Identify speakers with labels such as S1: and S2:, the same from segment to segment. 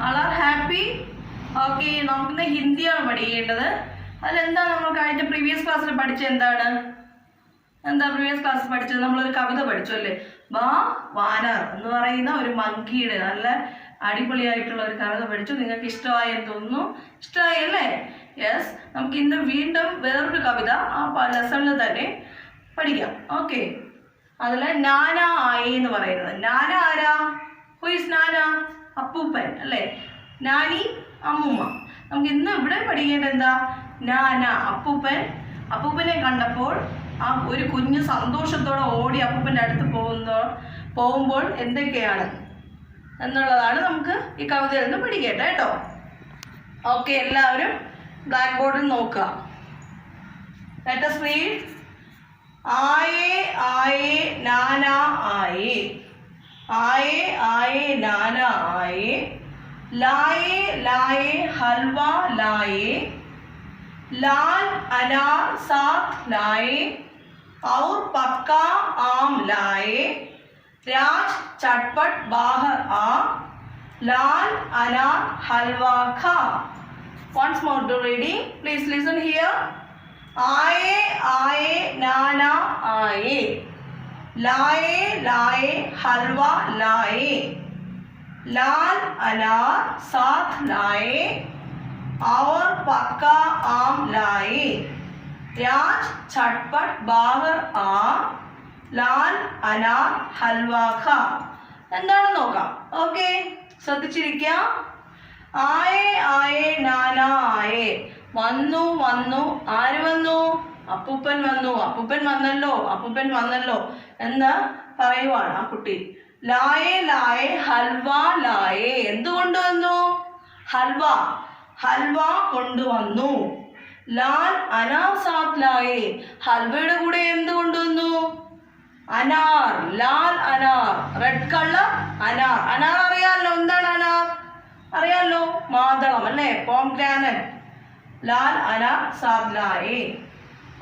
S1: All are happy. Okay, നമുക്കിന്ന് ഹിന്ദിയാണ് പഠിക്കേണ്ടത്. അതിലെന്താ നമ്മൾ കഴിഞ്ഞ പ്രീവിയസ് ക്ലാസ്സിൽ പഠിച്ചത്? പ്രീവിയസ് ക്ലാസ്സിൽ പഠിച്ചത് നമ്മളൊരു കവിത പഠിച്ചു അല്ലേ? ബാ വാനർ എന്ന് പറയുന്ന ഒരു മങ്കിയുടെ നല്ല അടിപൊളിയായിട്ടുള്ള ഒരു കവിത പഠിച്ചു. നിങ്ങൾക്ക് ഇഷ്ടമായി എന്ന് തോന്നുന്നു. ഇഷ്ടമായി അല്ലേ? യെസ്. നമുക്ക് ഇന്ന് വീണ്ടും വേറൊരു കവിത ആ ലെസണിൽ തന്നെ പഠിക്കാം. ഓക്കെ, അതിൽ നാന ആയി എന്ന് പറയുന്നത്. നാന ആരാ? ഹു ഈസ് നാന? അപ്പൂപ്പൻ അല്ലേ? നാനി അമ്മൂമ്മ. നമുക്ക് ഇന്ന് ഇവിടെ പഠിക്കേണ്ടത് എന്താ? നാന അപ്പൂപ്പനെ കണ്ടപ്പോൾ ആ ഒരു കുഞ്ഞ് സന്തോഷത്തോടെ ഓടി അപ്പൂപ്പൻ്റെ അടുത്ത് പോകുമ്പോൾ എന്തൊക്കെയാണ് എന്നുള്ളതാണ് നമുക്ക് ഈ കവിതയിൽ നിന്ന് പഠിക്കേണ്ടത് കേട്ടോ. ഓക്കെ, എല്ലാവരും ബ്ലാക്ക് ബോർഡിൽ നോക്കുക. Let us read. ആയേ ആയേ നാന ആയേ, ആയേ ആയേ നാന ആയേ, लाए लाए हलवा लाए, लाल अनार साथ लाए, और पक्का आम लाए, राज चटपट बाहर आ, लाल अनार हलवा खा. Once more to reading, please listen here. आए आए नाना आए, लाए लाए हलवा लाए, लाल अनार साथ लाए, और पक्का आम लाए, राज चटपट बाहर आ, लाल अनार हलवा खा. എന്താണ് നോക്കാം. ഓക്കെ, ശ്രദ്ധിച്ചിരിക്കുക. ആയേ ആയേ നാന ആയേ, വന്നു വന്നു. ആര് വന്നു? അപ്പൂപ്പൻ വന്നു. അപ്പൂപ്പൻ വന്നല്ലോ എന്ന് പറയുവാണ് ആ കുട്ടി. ലായേ ലായേ ഹൽവ ലായേ, എന്ത് കൊണ്ടുവന്നു? ഹൽവ കൊണ്ടുവന്നു. ലാൽ അനാർ സാത്ത് ലായേ, ഹൽവയുടെ കൂടെ എന്ത് കൊണ്ടുവന്നു? അനാർ. ലാൽ അനാർ, റെഡ് കളർ അനാർ. അനാർ അറിയാലോ, എന്താണ് അനാർ? അറിയാലോ, മാതളം അല്ലേ? പോംഗ്രാനറ്റ്. ലാൽ അനാർ സാത്ത് ലായേ,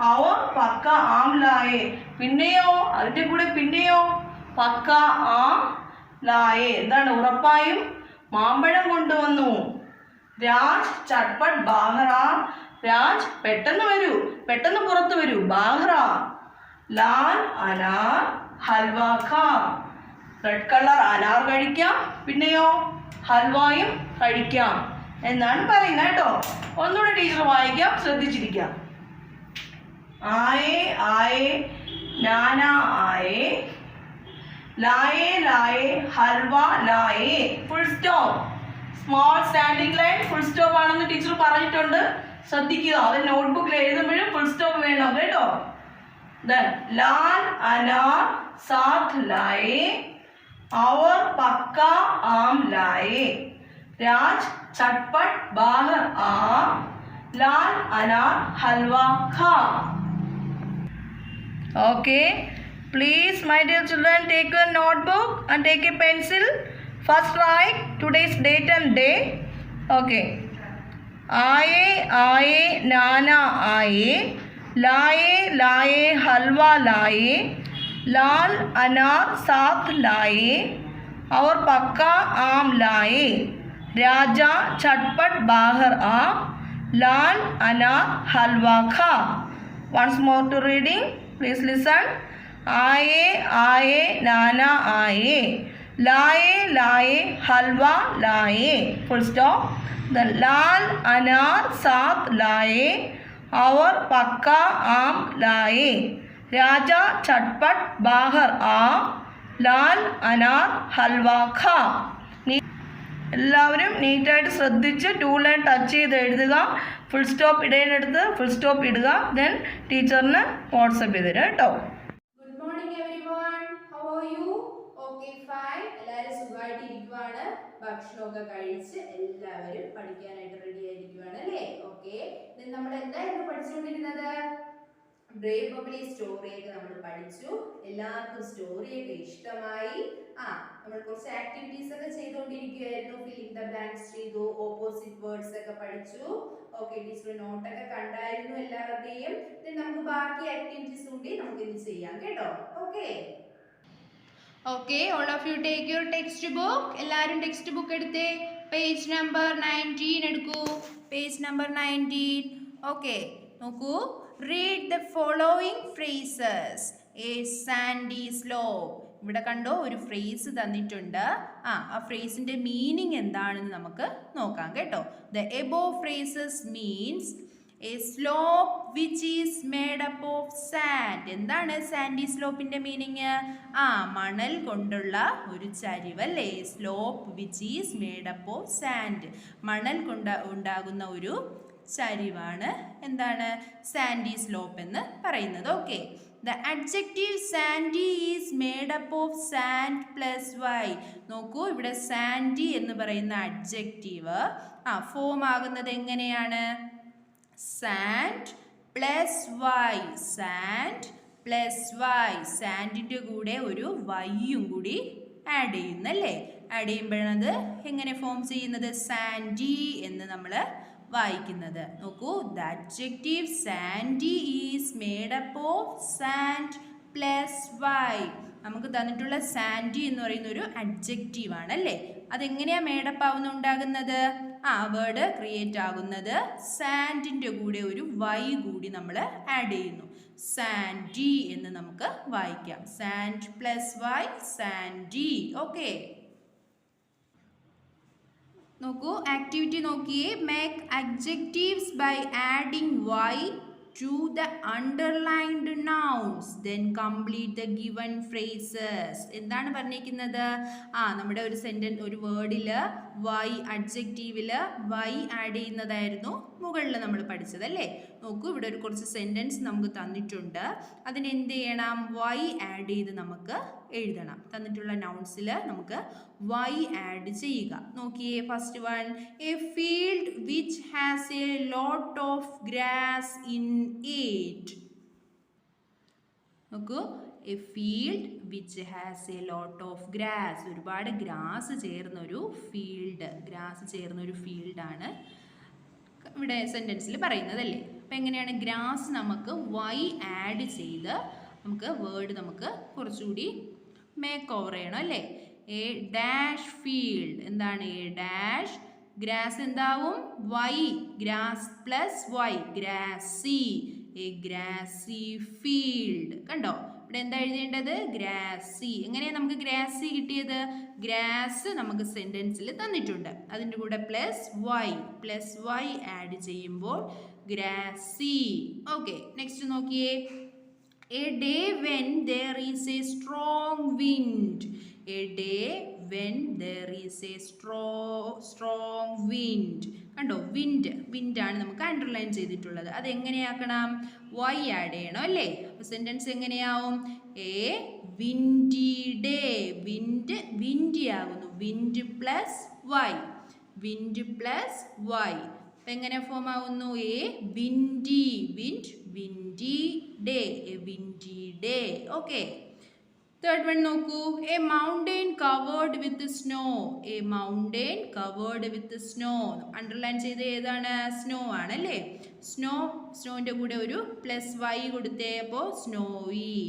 S1: അവർ പക്ക ആം ലായേ, പിന്നെയോ അതിന്റെ കൂടെ പിന്നെയോ പക്ക ആം ലായേ, എന്താണ്? ഉറപ്പായും മാമ്പഴം കൊണ്ടുവന്നു. രാജ് ചട്പട്ട് ബാഹറ, രാജ് പെട്ടെന്ന് പുറത്തു വരൂ. ബാഹറ. ലാൽ അനാർ ഹൽവ ഖാ, റെഡ് കളർ അനാർ കഴിക്കാം, പിന്നെയോ ഹൽവായും കഴിക്കാം എന്നാണ് പറയുന്നത് കേട്ടോ. ഒന്നുകൂടെ ടീച്ചർ വായിക്കാം, ശ്രദ്ധിച്ചിരിക്കാം. ആയേ ആയേ നാന ആയേ, लाए लाए हलवा लाए, full stop. Small standing line full stop ആണെന്ന് ടീച്ചർ പറഞ്ഞിട്ടുണ്ട്. ശ്രദ്ധിക്കുക, അത് നോട്ട്ബുക്കിൽ എഴുതുമ്പോഴും ഫുൾ സ്റ്റോപ്പ് വേണം കേട്ടോ. लाल अनार साथ लाए, और पक्का आम लाए, राज चटपट बाहर आ, लाल अनार हलवा खा. Okay. Please, my dear children, take a notebook and take a pencil. First write today's date and day. Okay. आए आए नाना आए, लाए लाए हलवा लाए, लाल अनार साथ लाए, और पक्का आम लाए, राजा चटपट बाहर आ, लाल अनार हलवा खा. Once more to reading. Please listen. आए आए नाना आए, लाए लाए हलवा लाए, फुल स्टॉप. द लाल अनार साथ लाए, और पक्का आम लाए, राजा चटपट बाहर आ, लाल अनार हलवा खा. എല്ലാവരും നീറ്റായിട്ട് ശ്രദ്ധിച്ച് 2 ലൈൻ ടച്ച് ചെയ്ത് എഴുതുക. ഫുൾ സ്റ്റോപ്പ് ഇടയിലെടുത്ത് ഫുൾ സ്റ്റോപ്പ് ഇടുക. ദെൻ ടീച്ചറിന് വാട്സപ്പ് ചെയ്ത് തരാം കേട്ടോ.
S2: സുഖമായിട്ടിരിക്കുവാണ്, ഭക്ഷണമൊക്കെ കഴിച്ച് എല്ലാവരും പഠിക്കാനായിട്ട് റെഡി ആയിരിക്കുവാണ് അല്ലേ? ഓക്കെ, നമ്മൾ എന്തായിരുന്നു പഠിച്ചുകൊണ്ടിരുന്നത്? ബ്രേവ് ബബിളി സ്റ്റോറിയൊക്കെ നമ്മൾ പഠിച്ചു. എല്ലാവർക്കും സ്റ്റോറിയൊക്കെ ഇഷ്ടമായി. നമ്മൾ കുറച്ച് ആക്ടിവിറ്റീസ് ഒക്കെ ചെയ്തുകൊണ്ടിരിക്കുകയായിരുന്നു. ഫില്ലിംഗ് ദ ബ്ലാങ്ക്സ് ചെയ്തു, ഓപ്പോസിറ്റ് വേർഡ്സ് ഒക്കെ പഠിച്ചു. ഓക്കെ, ടീച്ചർ നോട്ടൊക്കെ കണ്ടായിരുന്നു എല്ലാവരുടെയും. നമുക്ക് ബാക്കി ആക്ടിവിറ്റീസ് കൂടി നമുക്ക് ഇന്ന് ചെയ്യാം കേട്ടോ. Okay. Okay, all of you take your textbook. എല്ലാവരും ടെക്സ്റ്റ് ബുക്ക് എടുത്തേ. പേജ് നമ്പർ 19 എടുക്കൂ. Page number 19. ഓക്കെ, നോക്കൂ. Read the following phrases. A Sandy slope. ഇവിടെ കണ്ടോ, ഒരു ഫ്രേസ് തന്നിട്ടുണ്ട്. ആ ഫ്രേസിന്റെ മീനിങ് എന്താണെന്ന് നമുക്ക് നോക്കാം കേട്ടോ. The above phrases means A slope which is made up of sand. എന്താണ് സാൻഡി സ്ലോപ്പിന്റെ മീനിങ്? മണൽ കൊണ്ടുള്ള ഒരു ചരിവ് അല്ലേ? Slope which is made up of sand. മണൽ കൊണ്ട് ഉണ്ടാകുന്ന ഒരു ചരിവാണ് എന്താണ് സാൻഡി സ്ലോപ്പ് എന്ന് പറയുന്നത്. Okay, the adjective sandy is made up of sand plus y. നോക്കൂ, ഇവിടെ സാൻഡി എന്ന് പറയുന്ന അഡ്ജക്റ്റീവ് ഫോം ആകുന്നത് എങ്ങനെയാണ്? Sand plus y. Sand plus y. സാൻഡിൻ്റെ കൂടെ ഒരു വൈയും കൂടി ആഡ് ചെയ്യുന്നല്ലേ? ആഡ് ചെയ്യുമ്പോഴത് എങ്ങനെ ഫോം ചെയ്യുന്നത്? സാൻഡി എന്ന് നമ്മൾ വായിക്കുന്നത്. നോക്കൂ, the adjective sandy is made up of sand plus y. നമുക്ക് തന്നിട്ടുള്ള സാൻഡി എന്ന് പറയുന്ന ഒരു അഡ്ജക്റ്റീവ് ആണ് അല്ലേ? അതെങ്ങനെയാ മേഡപ്പ് ആവുന്ന ഉണ്ടാകുന്നത്? വേർഡ് ക്രിയേറ്റ് ആകുന്നത് സാൻഡിൻ്റെ കൂടെ ഒരു വൈ കൂടി നമ്മൾ ആഡ് ചെയ്യുന്നു. സാൻഡി എന്ന് നമുക്ക് വായിക്കാം. Sand plus y, sandy. Okay, നോക്കൂ, ആക്ടിവിറ്റി നോക്കിയേ. Make adjectives by adding y to the underlined nouns, then complete the given phrases. എന്താണ് പറഞ്ഞിരിക്കുന്നത്? നമ്മുടെ ഒരു സെന്റൻസ്, ഒരു വേർഡിൽ വൈ, അഡ്ജക്റ്റീവിൽ വൈ ആഡ് ചെയ്യുന്നതായിരുന്നു മുകളിൽ നമ്മൾ പഠിച്ചത് അല്ലേ? നോക്കൂ, ഇവിടെ ഒരു കുറച്ച് സെന്റൻസ് നമുക്ക് തന്നിട്ടുണ്ട്. അതിന് എന്ത് ചെയ്യണം? വൈ ആഡ് ചെയ്ത് നമുക്ക് എഴുതണം. തന്നിട്ടുള്ള നൗൺസിൽ നമുക്ക് വൈ ആഡ് ചെയ്യുക. നോക്കിയേ, first one, a field which has a lot of grass in it. നോക്കൂ, a field which has a lot of grass. ഒരുപാട് ഗ്രാസ് ചേർന്നൊരു ഫീൽഡ്, ഗ്രാസ് ചേർന്നൊരു ഫീൽഡാണ് ഇവിടെ സെൻറ്റൻസിൽ പറയുന്നതല്ലേ? അപ്പം എങ്ങനെയാണ്? ഗ്രാസ് നമുക്ക് വൈ ആഡ് ചെയ്ത് നമുക്ക് വേർഡ് നമുക്ക് കുറച്ചുകൂടി മേക്ക് ഓവർ ചെയ്യണം അല്ലേ? A dash field. എന്താണ് എ ഡാഷ്? ഗ്രാസ് എന്താവും? Y. Grass plus y, grassy. A grassy field. കണ്ടോ, ഇവിടെ എന്താ എഴുതേണ്ടത്? ഗ്രാസി. എങ്ങനെയാണ് നമുക്ക് ഗ്രാസി കിട്ടിയത്? ഗ്രാസ് നമുക്ക് സെൻറ്റൻസിൽ തന്നിട്ടുണ്ട്. അതിൻ്റെ കൂടെ പ്ലസ് വൈ ആഡ് ചെയ്യുമ്പോൾ ഗ്രാസി. ഓക്കെ, നെക്സ്റ്റ് നോക്കിയേ. A day when there is a strong wind. A day when there is a strong wind. കണ്ടോ, വിൻഡ് ആണ് നമുക്ക് അണ്ടർലൈൻ ചെയ്തിട്ടുള്ളത്. അതെങ്ങനെയാക്കണം? വൈ ആഡ് ചെയ്യണം അല്ലേ? അപ്പോൾ സെൻറ്റൻസ് എങ്ങനെയാവും? A windy day. വിൻഡി ആകുന്നു. Wind plus y. Wind plus y. അപ്പം എങ്ങനെ ഫോം ആവുന്നു? A windy. Windy day. A windy day. Okay, third one നോക്കൂ. A mountain covered with snow. A mountain covered with snow. Underline ചെയ്ത് ഏതാണ്? Snow ആണല്ലേ? സ്നോൻ്റെ കൂടെ ഒരു പ്ലസ് വൈ കൊടുത്തേ. അപ്പോൾ snowy.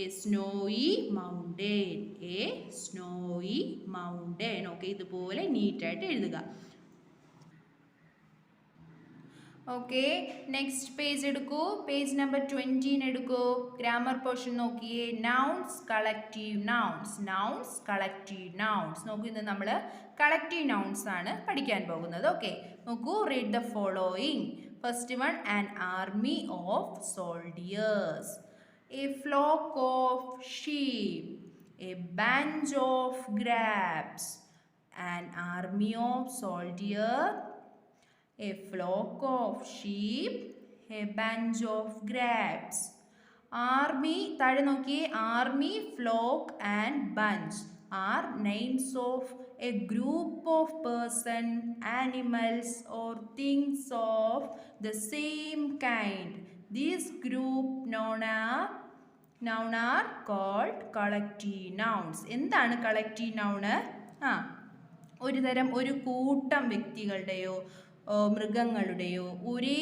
S2: A snowy mountain. A snowy mountain. Okay, ഇതുപോലെ നീറ്റായിട്ട് എഴുതുക. ഓക്കെ, നെക്സ്റ്റ് പേജ് എടുക്കൂ. പേജ് നമ്പർ 20 എടുക്കൂ. ഗ്രാമർ പോർഷൻ നോക്കിയേ. Nouns, collective nouns. Nouns, collective nouns. നോക്കൂ, ഇന്ന് നമ്മൾ കളക്റ്റീവ് നൗൺസ് ആണ് പഠിക്കാൻ പോകുന്നത്. ഓക്കെ, നോക്കൂ. Read the following. First one, an army of soldiers. A flock of sheep. A bunch of grapes. An army of soldiers. A flock of sheep, a bunch of grapes. Army, താഴെ നോക്കിയേ. Army, flock and bunch are names of a group of person, animals or things of the same kind. This group noun are called collective nouns. എന്താണ് collective noun? ഒരു കൂട്ടം വ്യക്തികളുടെയോ മൃഗങ്ങളുടെയോ ഒരേ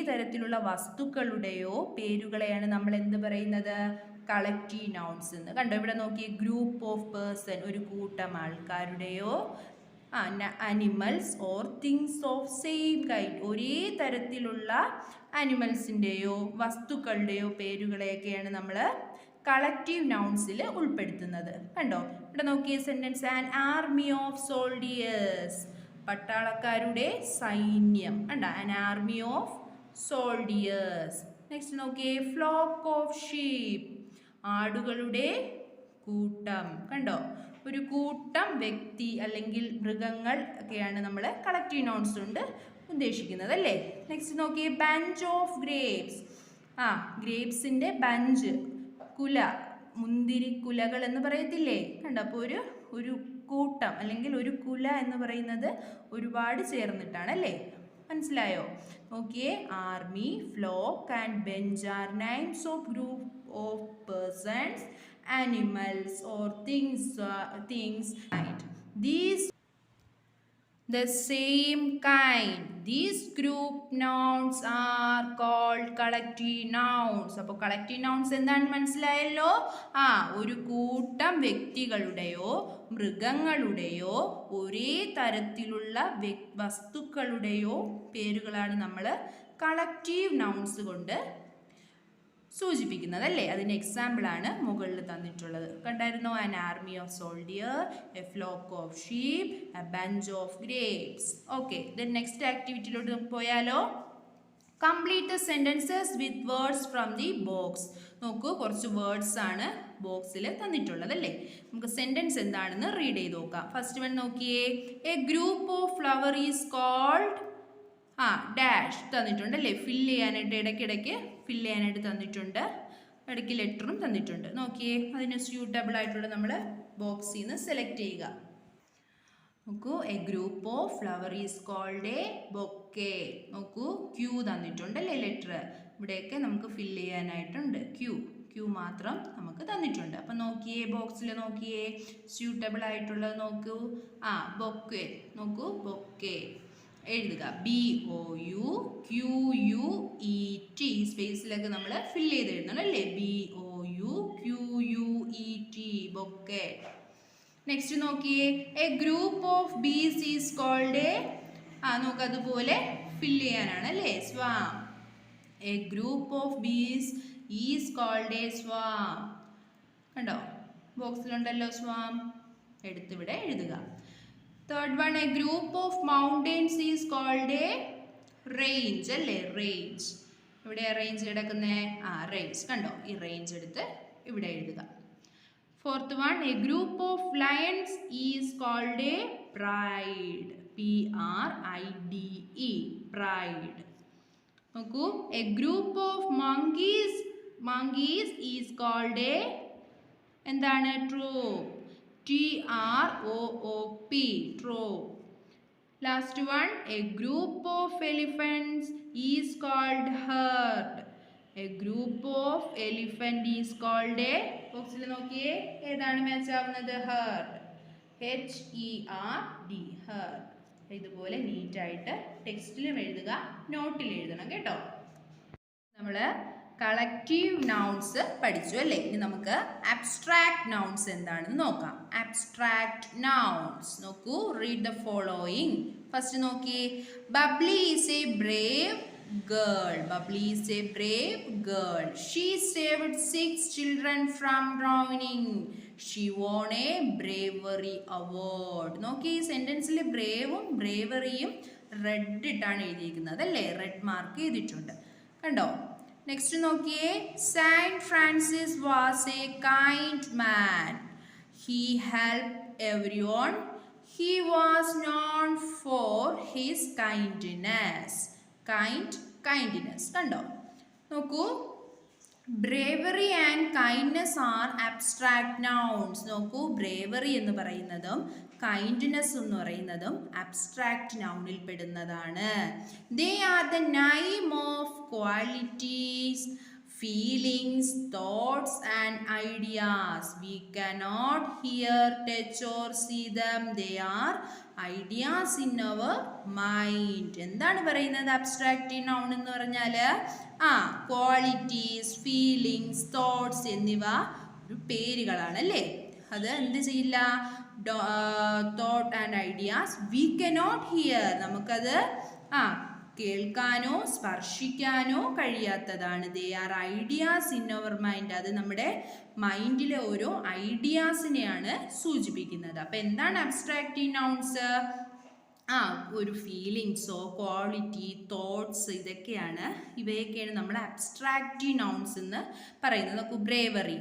S2: തരത്തിലുള്ള വസ്തുക്കളുടെയോ പേരുകളെയാണ് നമ്മൾ എന്ത് പറയുന്നത്? കളക്റ്റീവ് നൗൺസ് എന്ന്. കണ്ടോ ഇവിടെ നോക്കി, ഗ്രൂപ്പ് ഓഫ് പേഴ്സൺ, ഒരു കൂട്ടം ആൾക്കാരുടെയോ animals or things of same kind, ഒരേ തരത്തിലുള്ള അനിമൽസിൻ്റെയോ വസ്തുക്കളുടെയോ പേരുകളെയൊക്കെയാണ് നമ്മൾ കളക്റ്റീവ് നൗൺസിൽ ഉൾപ്പെടുത്തുന്നത്. കണ്ടോ ഇവിടെ നോക്കിയ സെൻറ്റൻസ്, ആൻ ആർമി ഓഫ് സോൾഡിയേഴ്സ്, പട്ടാളക്കാരുടെ സൈന്യം. കണ്ടോ, ആൻ ആർമി ഓഫ് സോൾഡിയേഴ്സ്. നെക്സ്റ്റ് നോക്കിയേ, ഫ്ലോക്ക് ഓഫ് ഷീപ്പ്, ആടുകളുടെ കൂട്ടം. കണ്ടോ, ഒരു കൂട്ടം വ്യക്തി അല്ലെങ്കിൽ മൃഗങ്ങൾ ഒക്കെയാണ് നമ്മൾ കളക്റ്റീവ് നൗൺസ് കൊണ്ട് ഉദ്ദേശിക്കുന്നത് അല്ലേ. നെക്സ്റ്റ് നോക്കിയേ, ബഞ്ച് ഓഫ് ഗ്രേപ്സ്, ഗ്രേപ്സിൻ്റെ ബഞ്ച്, കുല, മുന്തിരിക്കുലകൾ എന്ന് പറയത്തില്ലേ. കണ്ടോ, അപ്പോൾ ഒരു കൂട്ടം അല്ലെങ്കിൽ ഒരു കുല എന്ന് പറയുന്നത് ഒരുപാട് ചേർന്നിട്ടാണ് അല്ലേ. മനസ്സിലായോ? നോക്കിയേ, army, flock and bench are names of group of persons, animals or things these the same kind, these group nouns are called collective nouns. അപ്പോൾ collective nouns എന്താണെന്ന് മനസ്സിലായല്ലോ. ഒരു കൂട്ടം വ്യക്തികളുടെയോ മൃഗങ്ങളുടെയോ ഒരേ തരത്തിലുള്ള വസ്തുക്കളുടെയോ പേരുകളാണ് നമ്മൾ കളക്റ്റീവ് നൗൺസ് കൊണ്ട് സൂചിപ്പിക്കുന്നത് അല്ലേ. അതിൻ്റെ എക്സാമ്പിളാണ് മുകളിൽ തന്നിട്ടുള്ളത്. കണ്ടായിരുന്നോ? An army of soldier, a flock of sheep, a bunch of grapes. Okay, then next ആക്ടിവിറ്റിയിലോട്ട് നമുക്ക് പോയാലോ. Complete the sentences with words from the box. നോക്കൂ, കുറച്ച് വേർഡ്സ് ആണ് ബോക്സിൽ തന്നിട്ടുള്ളത് അല്ലേ. നമുക്ക് സെൻറ്റൻസ് എന്താണെന്ന് റീഡ് ചെയ്ത് നോക്കാം. ഫസ്റ്റ് വൺ നോക്കിയേ, a group of flower is called dash തന്നിട്ടുണ്ട് അല്ലേ. ഫില്ല് ചെയ്യാനായിട്ട് ഇടയ്ക്കിടയ്ക്ക് ഫില്ല് ചെയ്യാനായിട്ട് തന്നിട്ടുണ്ട്, ഇടയ്ക്ക് ലെറ്ററും തന്നിട്ടുണ്ട്. നോക്കിയേ, അതിന് സ്യൂട്ടബിൾ ആയിട്ടുള്ള നമ്മൾ ബോക്സിൽ നിന്ന് സെലക്ട് ചെയ്യുക. നോക്കൂ, a group of flower is called a bouquet. നോക്കൂ, ക്യൂ തന്നിട്ടുണ്ട് അല്ലേ, ലെറ്റർ. ഇവിടെയൊക്കെ നമുക്ക് ഫില്ല് ചെയ്യാനായിട്ടുണ്ട്. ക്യൂ മാത്രം നമുക്ക് തന്നിട്ടുണ്ട്. അപ്പം നോക്കിയേ, ബോക്സിൽ നോക്കിയേ, സ്യൂട്ടബിൾ ആയിട്ടുള്ളത് നോക്കൂ. ബൊക്കെ. നോക്കൂ, ബൊക്കെ എഴുതുക, BOUQUET. സ്പേസിലൊക്കെ നമ്മൾ ഫില്ല് ചെയ്ത് എഴുതണം അല്ലേ. BOUQUET, bouquet. നെക്സ്റ്റ് നോക്കിയേ, a group of bees is called a knock, അതുപോലെ ഫില്ല് ചെയ്യാനാണ് അല്ലേ, swarm. A group of bees is called a swarm. കണ്ടോ, ബോക്സിലുണ്ടല്ലോ സ്വാം, എടുത്തിവിടെ എഴുതുക. Third one, a group of mountains is called a range അല്ലേ, range. ഇവിടെ റേഞ്ച് കിടക്കുന്നേ, റേഞ്ച്. കണ്ടോ, ഈ റേഞ്ച് എടുത്ത് ഇവിടെ എഴുതുക. Fourth one, a group of lions is called a pride, PRIDE, pride. നോക്കൂ, a group of monkeys is called a എന്താണ്, troop, TROOP, troop. Last one, a group of elephants is called herd. A group of elephant is called a, ബോക്സിൽ നോക്കിയേ, ഏതാണ് match ആവുന്നത്, herd, HERD, herd. ഇതുപോലെ നീറ്റായിട്ട് ടെക്സ്റ്റിലും എഴുതുക, നോട്ടിൽ എഴുതണം കേട്ടോ. നമ്മൾ കളക്റ്റീവ് നൗൺസ് പഠിച്ചു അല്ലേ. ഇനി നമുക്ക് അബ്സ്ട്രാക്ട് നൗൺസ് എന്താണെന്ന് നോക്കാം. അബ്സ്ട്രാക്ട് നൗൺസ് നോക്കൂ, റീഡ് ദ ഫോളോയിങ്. ഫസ്റ്റ് നോക്കിയേ, Bubbly is a brave girl. Bubbly is a brave girl. She saved 6 children from drowning. She won a bravery award. നോക്കി, ഈ സെൻറ്റൻസിൽ ബ്രേവും ബ്രേവറിയും റെഡ് ഇട്ടാണ് എഴുതിയിരിക്കുന്നത് അല്ലേ, റെഡ് മാർക്ക് ചെയ്തിട്ടുണ്ട്. കണ്ടോ. നെക്സ്റ്റ് നോക്കിയേ, Saint Francis was a kind man. He helped everyone. He was known for his kindness. Kindness. കണ്ടോ, നോക്കൂ, bravery and kindness are abstract nouns. നോക്കൂ, ബ്രേവറി എന്ന് പറയുന്നതും കൈൻഡ്നെസ് എന്ന് പറയുന്നതും അബ്സ്ട്രാക്ട് നൗണിൽ പെടുന്നതാണ്. They are the name of qualities feelings, thoughts and ideas. We cannot hear, touch or see them. They are ideas in our mind. എന്താണ് പറയുന്നത് abstract noun എന്ന് പറഞ്ഞാൽ ക്വാളിറ്റീസ്, ഫീലിങ്സ്, തോട്ട്സ് എന്നിവ ഒരു പേരുകളാണ് അല്ലേ. അത് എന്ത് ചെയ്യില്ല, thought and ideas we cannot hear, നമുക്കത് കേൾക്കാനോ സ്പർശിക്കാനോ കഴിയാത്തതാണ്. They are ideas in our mind, അത് നമ്മുടെ മൈൻഡിലെ ഓരോ ഐഡിയാസിനെയാണ് സൂചിപ്പിക്കുന്നത്. അപ്പം എന്താണ് അബ്സ്ട്രാക്റ്റ് നൗൺസ്? ഒരു ഫീലിങ്സോ ക്വാളിറ്റി, തോട്ട്സ്, ഇവയൊക്കെയാണ് നമ്മൾ അബ്സ്ട്രാക്റ്റ് നൗൺസ് എന്ന് പറയുന്നത്. നോക്കൂ, ബ്രേവറി,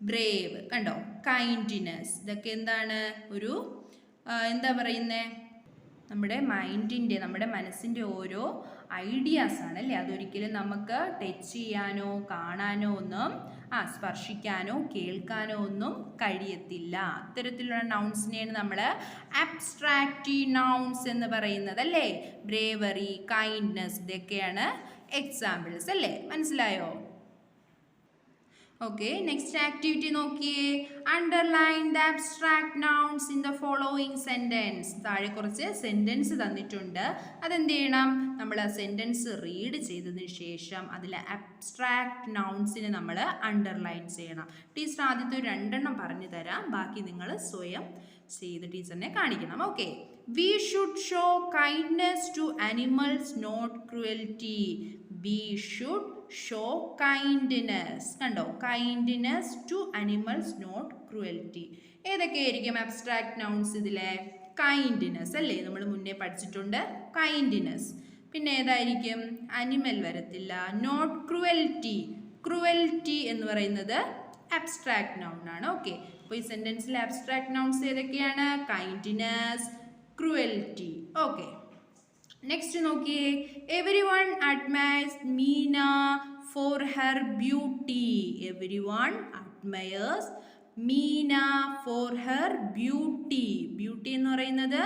S2: ബ്രേവ് കണ്ടോ, കൈൻഡ്നെസ്, ഇതൊക്കെ എന്താണ്, ഒരു എന്താ പറയുന്നത്, നമ്മുടെ മൈൻഡിൻ്റെ, നമ്മുടെ മനസ്സിൻ്റെ ഓരോ ഐഡിയാസ് ആണ് അല്ലേ. അതൊരിക്കലും നമുക്ക് ടച്ച് ചെയ്യാനോ കാണാനോ ഒന്നും സ്പർശിക്കാനോ കേൾക്കാനോ ഒന്നും കഴിയത്തില്ല. അത്തരത്തിലുള്ള നൗൺസിനെയാണ് നമ്മൾ അബ്സ്ട്രാക്റ്റ് നൗൺസ് എന്ന് പറയുന്നത് അല്ലേ. ബ്രേവറി, കൈൻഡ്നെസ്, ഇതൊക്കെയാണ് എക്സാമ്പിൾസ് അല്ലേ. മനസ്സിലായോ? ഓക്കെ, നെക്സ്റ്റ് ആക്ടിവിറ്റി നോക്കിയേ. Underline the abstract nouns in the following sentence. താഴെ കുറച്ച് സെൻറ്റൻസ് തന്നിട്ടുണ്ട്. അതെന്ത് ചെയ്യണം, നമ്മൾ ആ സെൻറ്റൻസ് റീഡ് ചെയ്തതിന് ശേഷം അതിലെ അബ്സ്ട്രാക്ട് നൗൺസിനെ നമ്മൾ അണ്ടർലൈൻ ചെയ്യണം. ടീച്ചർ ആദ്യത്തെ 2 പറഞ്ഞു തരാം, ബാക്കി നിങ്ങൾ സ്വയം ചെയ്ത് ടീച്ചറിനെ കാണിക്കണം. Okay, we should show kindness to animals, not cruelty. We should show kindness, കണ്ടോ, kindness to animals, not cruelty. ഏതൊക്കെയായിരിക്കും അബ്സ്ട്രാക്ട് നൗൺസ് ഇതിലെ? കൈൻഡ്നെസ് അല്ലേ, നമ്മൾ മുന്നേ പഠിച്ചിട്ടുണ്ട് കൈൻഡ്നെസ്. പിന്നെ ഏതായിരിക്കും? അനിമൽ വരത്തില്ല. നോട്ട് ക്രുവൽറ്റി, ക്രുവൽറ്റി എന്ന് പറയുന്നത് അബ്സ്ട്രാക്ട് നൗൺ ആണ്. ഓക്കെ, അപ്പോൾ ഈ സെൻറ്റൻസിലെ അബ്സ്ട്രാക്ട് നൗൺസ് ഏതൊക്കെയാണ്? Kindness, cruelty. ഓക്കെ, നെക്സ്റ്റ് നോക്കിയേ. Everyone admires Meena for her beauty. Everyone admires Meena for her beauty. Beauty എന്ന് പറയുന്നത്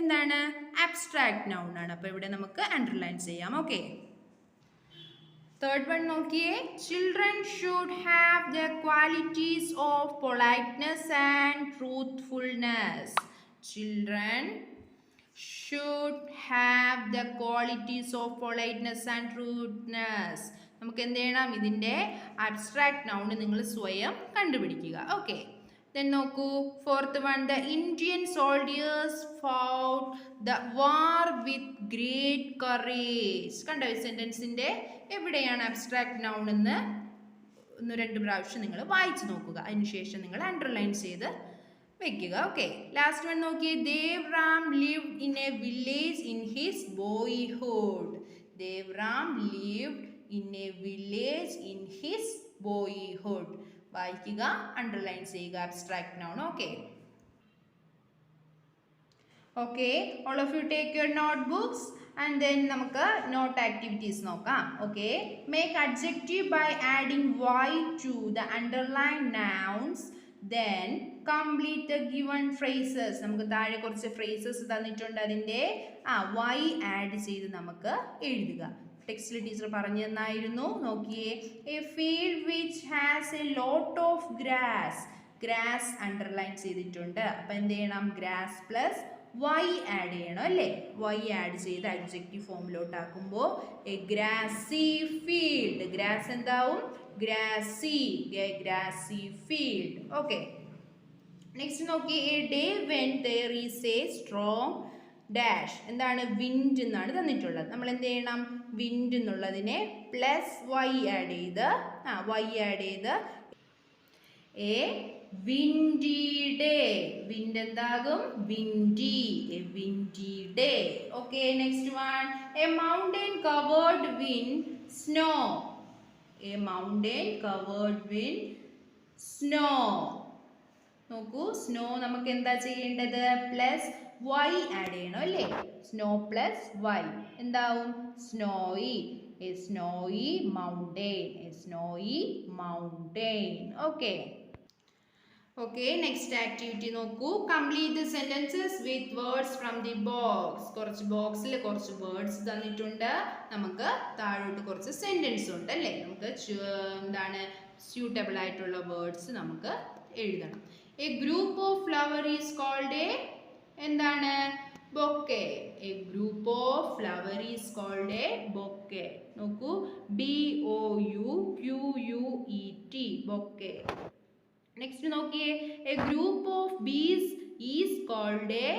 S2: എന്താണ്? അബ്സ്ട്രാക്ട് നൗൺ ആണ്. അപ്പോൾ ഇവിടെ നമുക്ക് അണ്ടർലൈൻ ചെയ്യാം. ഓക്കെ, തേർഡ് വൺ നോക്കിയേ. Children should have the qualities of politeness and truthfulness. Children should have the qualities of politeness and truthness. നമുക്ക് എന്ത് ചെയ്യണം? ഇതിൻ്റെ അബ്സ്ട്രാക്ട് നൗൺ നിങ്ങൾ സ്വയം കണ്ടുപിടിക്കുക. ഓക്കെ, ദെൻ നോക്കൂ, fourth one. The Indian soldiers fought the war with great courage. കണ്ടോ ഈ സെൻറ്റൻസിൻ്റെ എവിടെയാണ് അബ്സ്ട്രാക്ട് നൗൺ എന്ന് 1-2 പ്രാവശ്യം നിങ്ങൾ വായിച്ചു നോക്കുക. അതിനുശേഷം നിങ്ങൾ അണ്ടർലൈൻ ചെയ്ത് വെക്കുക. ഓക്കെ, ലാസ്റ്റ് വൺ നോക്കിയേ. Devram lived in a village in his boyhood. Devram lived in a village in his boyhood. വായിക്കുക, അണ്ടർലൈൻ ചെയ്യുക abstract noun. Okay, okay, all of you take your notebooks and then നമുക്ക് note activities നോക്കാം. Okay, make adjective by adding y to the underline nouns. Then complete the given phrases. നമുക്ക് താഴെ കുറച്ച് phrases തന്നിട്ടുണ്ട്. അതിൻ്റെ Y add ചെയ്ത് നമുക്ക് എഴുതുക. ടെക്സ്റ്റിൽ ടീച്ചർ പറഞ്ഞു തന്നായിരുന്നു. നോക്കിയേ. A field which has a lot of grass. Grass underline ചെയ്തിട്ടുണ്ട്. അപ്പം എന്ത് ചെയ്യണം? ഗ്രാസ് പ്ലസ് വൈ ആഡ് ചെയ്യണം അല്ലേ. വൈ ആഡ് ചെയ്ത് അഡ്ജക്റ്റീവ് ഫോമിലോട്ടാക്കുമ്പോൾ എ ഗ്രാസി ഫീൽഡ്. ഗ്രാസ് എന്താവും? Grassy. Grassy field. Okay, next നോക്കി. A day when there is a strong dash. എന്താണ്? വിൻഡ് എന്നാണ് തന്നിട്ടുള്ളത്. നമ്മൾ എന്ത് ചെയ്യണം? വിൻഡ് എന്നുള്ളതിനെ പ്ലസ് വൈ ആഡ് ചെയ്ത് എ വിൻഡി ഡേ. വിൻഡ് എന്താകും? Windy. A windy day. Okay, next one. A mountain covered with snow. A mountain covered with snow. നോക്കൂ, സ്നോ നമുക്ക് എന്താ ചെയ്യേണ്ടത്? പ്ലസ് വൈ ആഡ് ചെയ്യണം അല്ലേ. സ്നോ പ്ലസ് വൈ എന്താവും? Snowy. A snowy mountain. A snowy mountain. Okay, okay, next activity നോക്കൂ. Complete the sentences with words from the box. കുറച്ച് ബോക്സിൽ കുറച്ച് വേർഡ്സ് തന്നിട്ടുണ്ട്, നമുക്ക് താഴോട്ട് കുറച്ച് സെന്റൻസ് ഉണ്ട് അല്ലേ. നമുക്ക് എന്താണ് സ്യൂട്ടബിൾ ആയിട്ടുള്ള വേർഡ്സ് നമുക്ക് എഴുതണം. A group of flower is called a എന്താണ് bouquet. A group of flower is called a bouquet. നോക്കൂ, BOUQUET ബൊക്കെ. നെക്സ്റ്റ് നോക്കിയേ, a group of bees is called a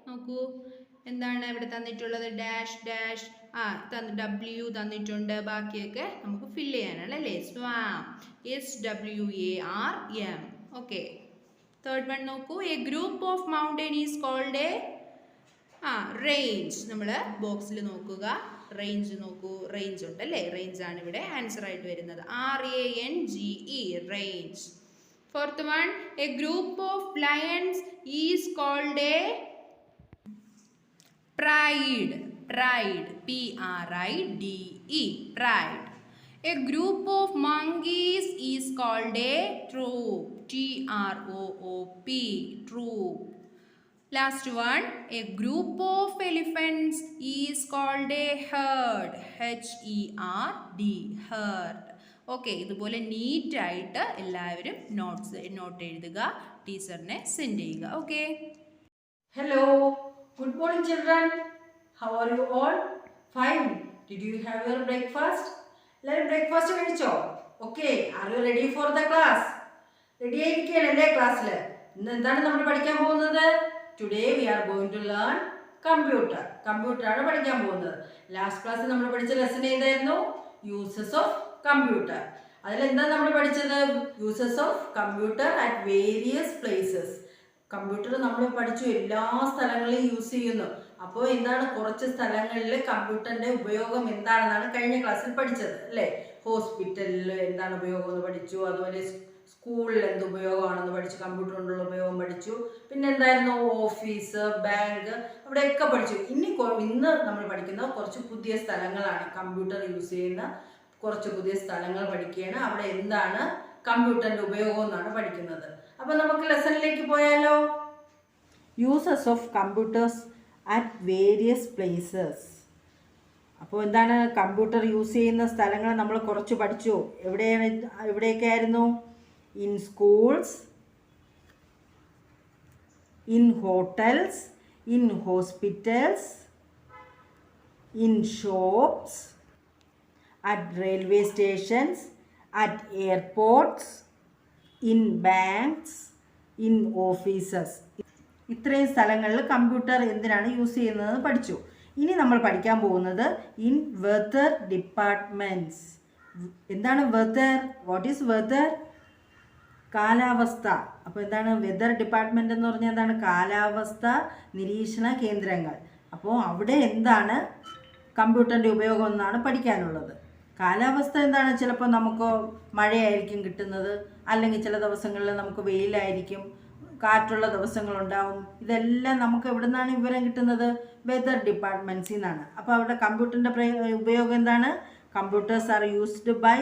S2: നോക്കൂ എന്താണ് ഇവിടെ തന്നിട്ടുള്ളത് ഡാഷ് ഡാഷ് W തന്നിട്ടുണ്ട്, ബാക്കിയൊക്കെ നമുക്ക് ഫില്ല് ചെയ്യാനാണ് അല്ലേ. സ്വാം SWARM. ഓക്കെ, തേർഡ് വൺ നോക്കൂ, a group of mountain is called a range. നമ്മൾ ബോക്സിൽ നോക്കുക, റേഞ്ച് നോക്കൂ, റേഞ്ച് ഉണ്ട് അല്ലേ. റേഞ്ച് ആണ് ഇവിടെ ആൻസർ ആയിട്ട് വരുന്നത്, RANGE range. Fourth one, a group of lions is called a pride. Pride, PRIDE, pride. A group of monkeys is called a troop. TROOP, troop. Last one, a group of elephants is called a herd. HERD, herd. Okay, ഇതുപോലെ നീറ്റായിട്ട് എല്ലാവരും note എഴുതുക, ടീച്ചറിനെ send ചെയ്യുക. Okay.
S3: Hello, good morning children. How are you all? Fine. Did you have your breakfast? എല്ലാവരും breakfast കഴിച്ചോ? Okay, are you ready for the class? Ready ആയിരിക്കുകയാണല്ലേ ക്ലാസ്സിൽ? ഇന്ന് എന്താണ് നമ്മൾ പഠിക്കാൻ പോകുന്നത്? Today we are going to learn computer. കമ്പ്യൂട്ടറാണ് പഠിക്കാൻ പോകുന്നത്. ലാസ്റ്റ് ക്ലാസ്സിൽ നമ്മൾ പഠിച്ച ലെസൺ ഏതായിരുന്നു? Uses of computer. അതിലെന്താ നമ്മൾ പഠിച്ചത്? Uses of computer at various places. Computer നമ്മൾ പഠിച്ചു എല്ലാ സ്ഥലങ്ങളിലും യൂസ് ചെയ്യുന്നു. അപ്പോൾ എന്താണ് കുറച്ച് സ്ഥലങ്ങളിൽ കമ്പ്യൂട്ടറിൻ്റെ ഉപയോഗം എന്താണെന്നാണ് കഴിഞ്ഞ ക്ലാസ്സിൽ പഠിച്ചത് അല്ലേ. ഹോസ്പിറ്റലിൽ എന്താണ് ഉപയോഗം എന്ന് പഠിച്ചു, അതുപോലെ സ്കൂളിൽ എന്ത് ഉപയോഗമാണെന്ന് പഠിച്ചു, കമ്പ്യൂട്ടർ കൊണ്ടുള്ള ഉപയോഗം പഠിച്ചു. പിന്നെ എന്തായിരുന്നു ഓഫീസ്, ബാങ്ക്, അവിടെയൊക്കെ പഠിച്ചു. ഇന്ന് നമ്മൾ പഠിക്കുന്ന കുറച്ച് പുതിയ സ്ഥലങ്ങളാണ്, കമ്പ്യൂട്ടർ യൂസ് ചെയ്യുന്ന കുറച്ച് പുതിയ സ്ഥലങ്ങൾ പഠിക്കുകയാണ്. അവിടെ എന്താണ് കമ്പ്യൂട്ടറിൻ്റെ ഉപയോഗം എന്നാണ് പഠിക്കുന്നത്. അപ്പോൾ നമുക്ക് ലെസണിലേക്ക് പോയാലോ. Uses of computers at various places. അപ്പോൾ എന്താണ് കമ്പ്യൂട്ടർ യൂസ് ചെയ്യുന്ന സ്ഥലങ്ങൾ നമ്മൾ കുറച്ച് പഠിച്ചു. എവിടെയൊക്കെ ആയിരുന്നു? In schools, in hotels, in hospitals, in shops, at railway stations, at airports, in banks, in offices. ഇത്രയും സ്ഥലങ്ങളിൽ കമ്പ്യൂട്ടർ എന്തിനാണ് യൂസ് ചെയ്യുന്നതെന്ന് പഠിച്ചു. ഇനി നമ്മൾ പഠിക്കാൻ പോകുന്നത് ഇൻ വെതർ ഡിപ്പാർട്ട്മെൻറ്റ്സ്. എന്താണ് വെതർ? What is weather? കാലാവസ്ഥ. അപ്പോൾ എന്താണ് വെതർ ഡിപ്പാർട്ട്മെൻ്റ് എന്ന് പറഞ്ഞാൽ എന്താണ്? കാലാവസ്ഥ നിരീക്ഷണ കേന്ദ്രങ്ങൾ. അപ്പോൾ അവിടെ എന്താണ് കമ്പ്യൂട്ടറിൻ്റെ ഉപയോഗം എന്നാണ് പഠിക്കാനുള്ളത്. കാലാവസ്ഥ എന്താണ്? ചിലപ്പോൾ നമുക്ക് മഴയായിരിക്കും കിട്ടുന്നത്, അല്ലെങ്കിൽ ചില ദിവസങ്ങളിൽ നമുക്ക് വെയിലായിരിക്കും, കാറ്റുള്ള ദിവസങ്ങളുണ്ടാവും. ഇതെല്ലാം നമുക്ക് എവിടെ നിന്നാണ് വിവരം കിട്ടുന്നത്? വെതർ ഡിപ്പാർട്ട്മെൻറ്റ്സിൽ നിന്നാണ്. അപ്പോൾ അവിടെ കമ്പ്യൂട്ടറിൻ്റെ ഉപയോഗം എന്താണ്? Computers are used by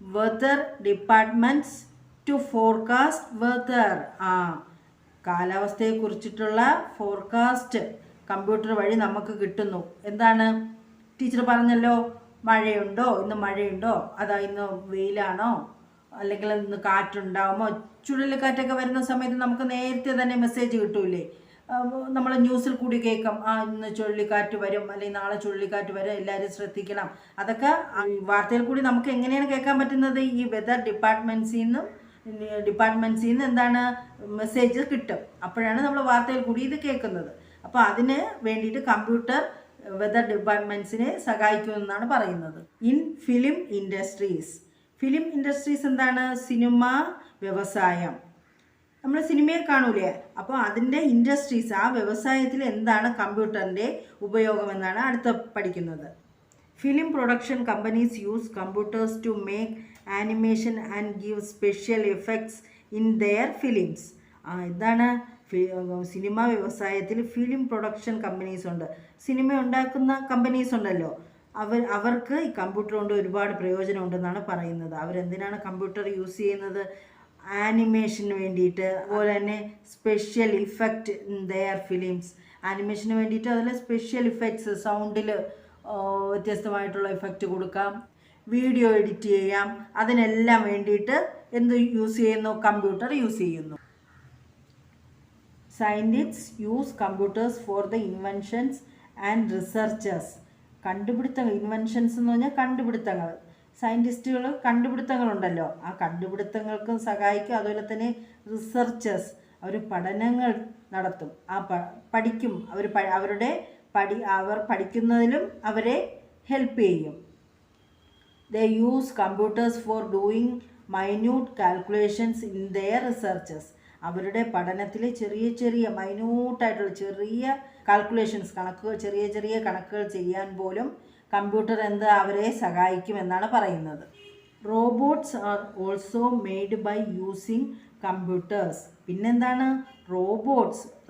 S3: weather departments to forecast weather. കാലാവസ്ഥയെക്കുറിച്ചിട്ടുള്ള ഫോർകാസ്റ്റ് കമ്പ്യൂട്ടർ വഴി നമുക്ക് കിട്ടുന്നു. എന്താണ്? ടീച്ചർ പറഞ്ഞല്ലോ, മഴയുണ്ടോ, ഇന്ന് മഴയുണ്ടോ, അതാ ഇന്ന് വെയിലാണോ, അല്ലെങ്കിൽ ഇന്ന് കാറ്റുണ്ടാവുമോ. ചുഴലിക്കാറ്റൊക്കെ വരുന്ന സമയത്ത് നമുക്ക് നേരത്തെ തന്നെ മെസ്സേജ് കിട്ടൂലേ. നമ്മൾ ന്യൂസിൽ കൂടി കേൾക്കാം, ഇന്ന് ചുഴലിക്കാറ്റ് വരും, അല്ലെങ്കിൽ നാളെ ചുഴലിക്കാറ്റ് വരും, എല്ലാവരും ശ്രദ്ധിക്കണം. അതൊക്കെ വാർത്തയിൽ കൂടി നമുക്ക് എങ്ങനെയാണ് കേൾക്കാൻ പറ്റുന്നത്? ഈ വെതർ ഡിപ്പാർട്ട്മെൻറ്റ്സിൽ നിന്ന് എന്താണ് മെസ്സേജ് കിട്ടും. അപ്പോഴാണ് നമ്മൾ വാർത്തയിൽ കൂടി ഇത് കേൾക്കുന്നത്. അപ്പോൾ അതിന് വേണ്ടിയിട്ട് കമ്പ്യൂട്ടർ വെതർ ഡിപ്പാർട്ട്മെൻറ്റ്സിനെ സഹായിക്കുമെന്നാണ് പറയുന്നത്. In film industries. Film industries എന്താണ്? സിനിമ വ്യവസായം. നമ്മൾ സിനിമയെ കാണൂലേ, അപ്പോൾ അതിൻ്റെ ഇൻഡസ്ട്രീസ്, ആ വ്യവസായത്തിൽ എന്താണ് കമ്പ്യൂട്ടറിൻ്റെ ഉപയോഗമെന്നാണ് അടുത്ത പഠിക്കുന്നത്. Film production companies use computers to make animation and give special effects in their films. എന്താണ്? സിനിമ വ്യവസായത്തിൽ ഫിലിം പ്രൊഡക്ഷൻ കമ്പനീസ് ഉണ്ട്, സിനിമ ഉണ്ടാക്കുന്ന കമ്പനീസ് ഉണ്ടല്ലോ. അവർക്ക് ഈ കമ്പ്യൂട്ടർ കൊണ്ട് ഒരുപാട് പ്രയോജനം ഉണ്ടെന്നാണ് പറയുന്നത്. അവരെന്തിനാണ് കമ്പ്യൂട്ടർ യൂസ് ചെയ്യുന്നത്? ആനിമേഷന് വേണ്ടിയിട്ട്, അതുപോലെ തന്നെ special effect in their films. ആനിമേഷന് വേണ്ടിയിട്ട് അതിൽ സ്പെഷ്യൽ ഇഫക്ട്സ്, സൗണ്ടിൽ വ്യത്യസ്തമായിട്ടുള്ള ഇഫക്റ്റ് കൊടുക്കാം, വീഡിയോ എഡിറ്റ് ചെയ്യാം. അതിനെല്ലാം വേണ്ടിയിട്ട് എന്ത് യൂസ് ചെയ്യുന്നു? കമ്പ്യൂട്ടർ യൂസ് ചെയ്യുന്നു. സയൻറ്റിസ്റ്റ്സ് use computers for the inventions and researches. കണ്ടുപിടുത്തങ്ങൾ, ഇൻവെൻഷൻസ് എന്ന് പറഞ്ഞാൽ കണ്ടുപിടുത്തങ്ങൾ. സയൻറ്റിസ്റ്റുകൾ കണ്ടുപിടുത്തങ്ങളുണ്ടല്ലോ, ആ കണ്ടുപിടുത്തങ്ങൾക്കും സഹായിക്കും. അതുപോലെ തന്നെ റിസർച്ചേഴ്സ്, അവർ പഠനങ്ങൾ നടത്തും, പഠിക്കും. അവർ പഠിക്കുന്നതിലും അവരെ ഹെൽപ്പ് ചെയ്യും. They use computers for doing minute calculations in their researches. അവരുടെ പഠനത്തിൽ ചെറിയ മൈന്യൂട്ടായിട്ടുള്ള ചെറിയ കാൽക്കുലേഷൻസ്, ചെറിയ കണക്കുകൾ ചെയ്യാൻ പോലും കമ്പ്യൂട്ടർ അവരെ സഹായിക്കുമെന്നാണ് പറയുന്നത്. Robots are also made by using computers. പിന്നെന്താണ്?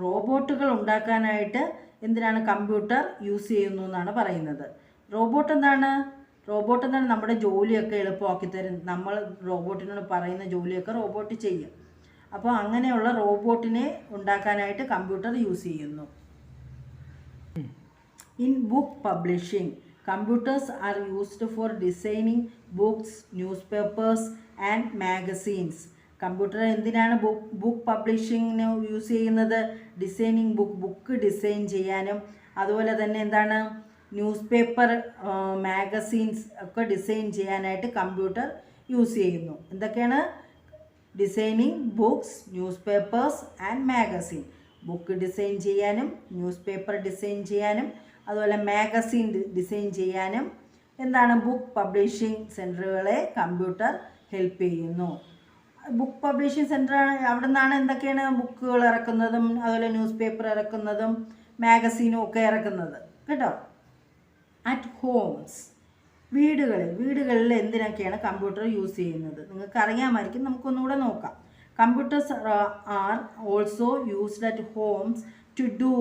S3: റോബോട്ടുകൾ ഉണ്ടാക്കാനായിട്ട് എന്തിനാണ് കമ്പ്യൂട്ടർ യൂസ് ചെയ്യുന്നു എന്നാണ് പറയുന്നത്. റോബോട്ട് എന്താണ്? നമ്മുടെ ജോലിയൊക്കെ എളുപ്പമാക്കി തരും. നമ്മൾ റോബോട്ടിനോട് പറയുന്ന ജോലിയൊക്കെ റോബോട്ട് ചെയ്യും. അപ്പോൾ അങ്ങനെയുള്ള റോബോട്ടിനെ ഉണ്ടാക്കാനായിട്ട് കമ്പ്യൂട്ടർ യൂസ് ചെയ്യുന്നു. In book publishing, computers are used for designing books, news papers and magazines. Computer എന്തിനാണ് ബുക്ക് പബ്ലിഷിങ്ങിന് യൂസ് ചെയ്യുന്നത്? ഡിസൈനിങ് ബുക്ക് ഡിസൈൻ ചെയ്യാനും, അതുപോലെ തന്നെ എന്താണ്, ന്യൂസ് പേപ്പർ, മാഗസീൻസ് ഒക്കെ ഡിസൈൻ ചെയ്യാനായിട്ട് കമ്പ്യൂട്ടർ യൂസ് ചെയ്യുന്നു. എന്തൊക്കെയാണ്? Designing books, news papers and magazine. Book design ചെയ്യാനും, ന്യൂസ് പേപ്പർ ഡിസൈൻ ചെയ്യാനും, അതുപോലെ മാഗസീൻ ഡിസൈൻ ചെയ്യാനും എന്താണ്, ബുക്ക് പബ്ലിഷിംഗ് സെൻറ്ററുകളെ കമ്പ്യൂട്ടർ ഹെൽപ്പ് ചെയ്യുന്നു. ബുക്ക് പബ്ലിഷിംഗ് സെൻറ്റർ അവിടെ നിന്നാണ് എന്തൊക്കെയാണ് ബുക്കുകൾ ഇറക്കുന്നതും, അതുപോലെ ന്യൂസ് പേപ്പർ ഇറക്കുന്നതും മാഗസീനും ഒക്കെ ഇറക്കുന്നത് കേട്ടോ. അറ്റ് ഹോംസ്, വീടുകളിൽ എന്തിനൊക്കെയാണ് കമ്പ്യൂട്ടർ യൂസ് ചെയ്യുന്നത്? നിങ്ങൾക്ക് അറിയാമായിരിക്കും, നമുക്കൊന്നുകൂടെ നോക്കാം. Computers are also used at homes to do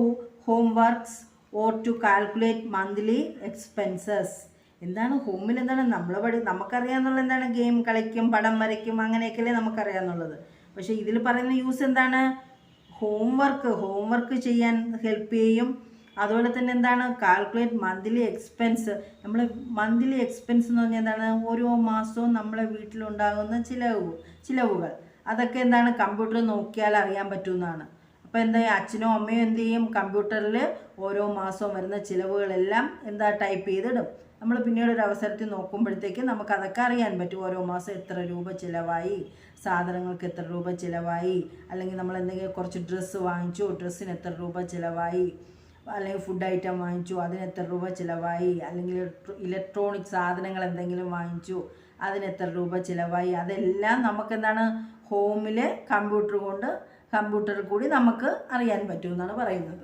S3: homeworks or to calculate monthly expenses. എന്താണ് ഹോമിൽ? എന്താണ് നമുക്കറിയാമെന്നുള്ള എന്താണ്? ഗെയിം കളിക്കും, പടം വരയ്ക്കും, അങ്ങനെയൊക്കെയല്ലേ നമുക്കറിയാമെന്നുള്ളത്. പക്ഷേ ഇതിൽ പറയുന്ന യൂസ് എന്താണ്? ഹോംവർക്ക് ചെയ്യാൻ ഹെൽപ്പ് ചെയ്യും. അതുപോലെ തന്നെ എന്താണ്? Calculate monthly expense. നമ്മൾ മന്ത്ലി എക്സ്പെൻസ് എന്ന് പറഞ്ഞാൽ എന്താണ്? ഓരോ മാസവും നമ്മളെ വീട്ടിലുണ്ടാകുന്ന ചിലവുകൾ അതൊക്കെ എന്താണ്? കമ്പ്യൂട്ടർ നോക്കിയാൽ അറിയാൻ പറ്റുന്നതാണ്. അപ്പോൾ അച്ഛനോ അമ്മയോ എന്ത് ചെയ്യും? കമ്പ്യൂട്ടറിൽ ഓരോ മാസവും വരുന്ന ചിലവുകളെല്ലാം ടൈപ്പ് ചെയ്തിടും. നമ്മൾ പിന്നീട് ഒരു അവസരത്തിൽ നോക്കുമ്പോഴത്തേക്ക് നമുക്കതൊക്കെ അറിയാൻ പറ്റും. ഓരോ മാസം എത്ര രൂപ ചിലവായി, സാധനങ്ങൾക്ക് എത്ര രൂപ ചിലവായി, അല്ലെങ്കിൽ നമ്മൾ എന്തെങ്കിലും കുറച്ച് ഡ്രസ്സ് വാങ്ങിച്ചു, ഡ്രസ്സിന് എത്ര രൂപ ചിലവായി, അല്ലെങ്കിൽ ഫുഡ് ഐറ്റം വാങ്ങിച്ചു, അതിന് എത്ര രൂപ ചിലവായി, അല്ലെങ്കിൽ ഇലക്ട്രോണിക് സാധനങ്ങൾ എന്തെങ്കിലും വാങ്ങിച്ചു, അതിന് എത്ര രൂപ ചിലവായി, അതെല്ലാം നമുക്കെന്താണ്? ഹോമിൽ കമ്പ്യൂട്ടറിൽ കൂടി നമുക്ക് അറിയാൻ പറ്റുമെന്നാണ് പറയുന്നത്.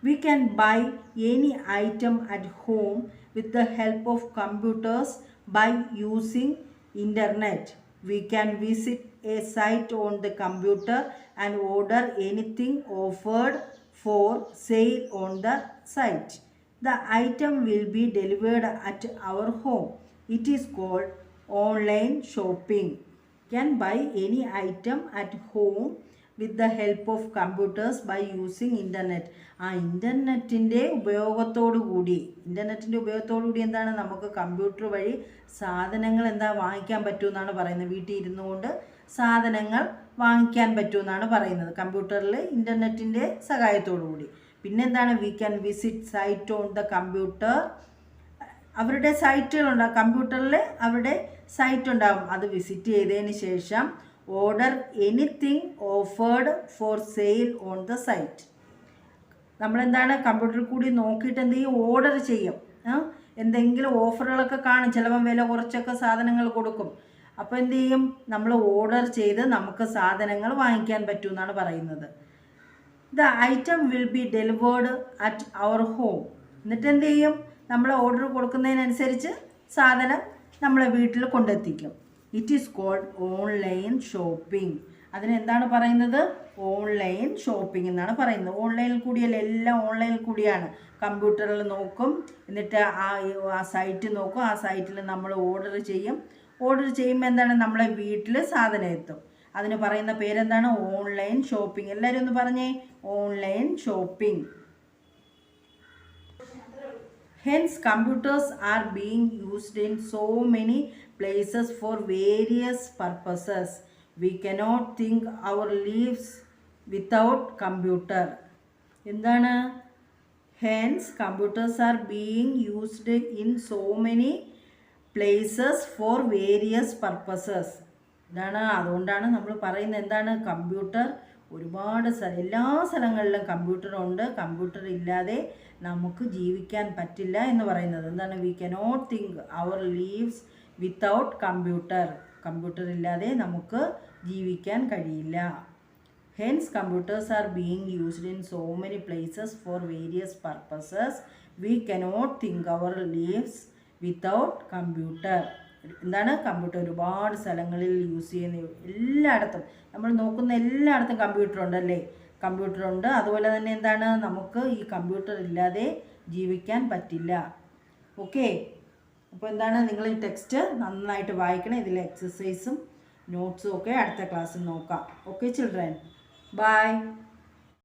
S3: We can buy any item at home with the help of computers by using internet. We can visit a site on the computer and order anything offered for sale on the site. The item will be delivered at our home. It is called online shopping. Can buy any item at home with the help of computers by using internet. ഇൻ്റർനെറ്റിൻ്റെ ഉപയോഗത്തോടു കൂടി എന്താണ്? നമുക്ക് computer വഴി സാധനങ്ങൾ വാങ്ങിക്കാൻ പറ്റുമെന്നാണ് പറയുന്നത്. വീട്ടിൽ ഇരുന്നു കൊണ്ട് സാധനങ്ങൾ വാങ്ങിക്കാൻ പറ്റുമെന്നാണ് പറയുന്നത് കമ്പ്യൂട്ടറിൽ ഇൻ്റർനെറ്റിൻ്റെ സഹായത്തോടു കൂടി. പിന്നെന്താണ്? We can visit site on the computer. അവരുടെ സൈറ്റുകളുണ്ടാകും കമ്പ്യൂട്ടറിൽ, അവരുടെ സൈറ്റ് ഉണ്ടാകും. അത് വിസിറ്റ് ചെയ്തതിന് ശേഷം order anything offered for sale on the site. നമ്മളെന്താണ്? കമ്പ്യൂട്ടറിൽ കൂടി നോക്കിയിട്ട് എന്ത് ചെയ്യും? ഓർഡർ ചെയ്യും. എന്തെങ്കിലും ഓഫറുകളൊക്കെ കാണും, ചിലപ്പം വില കുറച്ചൊക്കെ സാധനങ്ങൾ കൊടുക്കും. അപ്പോൾ എന്ത് ചെയ്യും? നമ്മൾ ഓർഡർ ചെയ്ത് നമുക്ക് സാധനങ്ങൾ വാങ്ങിക്കാൻ പറ്റുമെന്നാണ് പറയുന്നത്. The item will be delivered at our home. എന്നിട്ട് എന്ത് ചെയ്യും? നമ്മൾ ഓർഡർ കൊടുക്കുന്നതിനനുസരിച്ച് സാധനം നമ്മളെ വീട്ടിൽ കൊണ്ടെത്തിക്കും. It is called online shopping. അതിനെന്താണ് പറയുന്നത്? ഓൺലൈൻ ഷോപ്പിംഗ് എന്നാണ് പറയുന്നത്. ഓൺലൈനിൽ കൂടിയല്ല, എല്ലാം ഓൺലൈനിൽ കൂടിയാണ്. കമ്പ്യൂട്ടറിൽ നോക്കും, എന്നിട്ട് ആ സൈറ്റ് നോക്കും, ആ സൈറ്റിൽ നമ്മൾ ഓർഡർ ചെയ്യും. ഓർഡർ ചെയ്യുമ്പോൾ എന്താണ് നമ്മളെ വീട്ടിൽ സാധനം എത്തും. അതിന് പറയുന്ന പേരെന്താണ്? Online shopping. എല്ലാവരും ഒന്ന് പറഞ്ഞേ, online shopping. Hence, computers are being used in so many places for various purposes. We cannot think our lives without computer. എന്താണ്? Hence, computers are being used in so many places for various purposes. ഇതാണ്, അതുകൊണ്ടാണ് നമ്മൾ പറയുന്നത് എന്താണ്? Computer ഒരുപാട് എല്ലാ സ്ഥലങ്ങളിലും കമ്പ്യൂട്ടറുണ്ട്. Computer ഇല്ലാതെ നമുക്ക് ജീവിക്കാൻ പറ്റില്ല എന്ന് പറയുന്നത് എന്താണ്? We cannot think our lives without computer. Computer ഇല്ലാതെ നമുക്ക് ജീവിക്കാൻ കഴിയില്ല. Hence computers are being used in so many places for various purposes. We cannot think our lives without computer. എന്താണ്? കമ്പ്യൂട്ടർ ഒരുപാട് സ്ഥലങ്ങളിൽ യൂസ് ചെയ്യുന്ന എല്ലായിടത്തും നമ്മൾ നോക്കുന്ന എല്ലായിടത്തും കമ്പ്യൂട്ടർ ഉണ്ടല്ലേ? കമ്പ്യൂട്ടർ ഉണ്ട്. അതുപോലെ തന്നെ എന്താണ്? നമുക്ക് ഈ കമ്പ്യൂട്ടർ ഇല്ലാതെ ജീവിക്കാൻ പറ്റില്ല. ഓക്കെ, അപ്പോൾ എന്താണ്? നിങ്ങൾ ഈ ടെക്സ്റ്റ് നന്നായിട്ട് വായിക്കണം. ഇതിലെ എക്സസൈസും നോട്ട്സും ഒക്കെ അടുത്ത ക്ലാസ്സിൽ നോക്കാം. Okay children, by.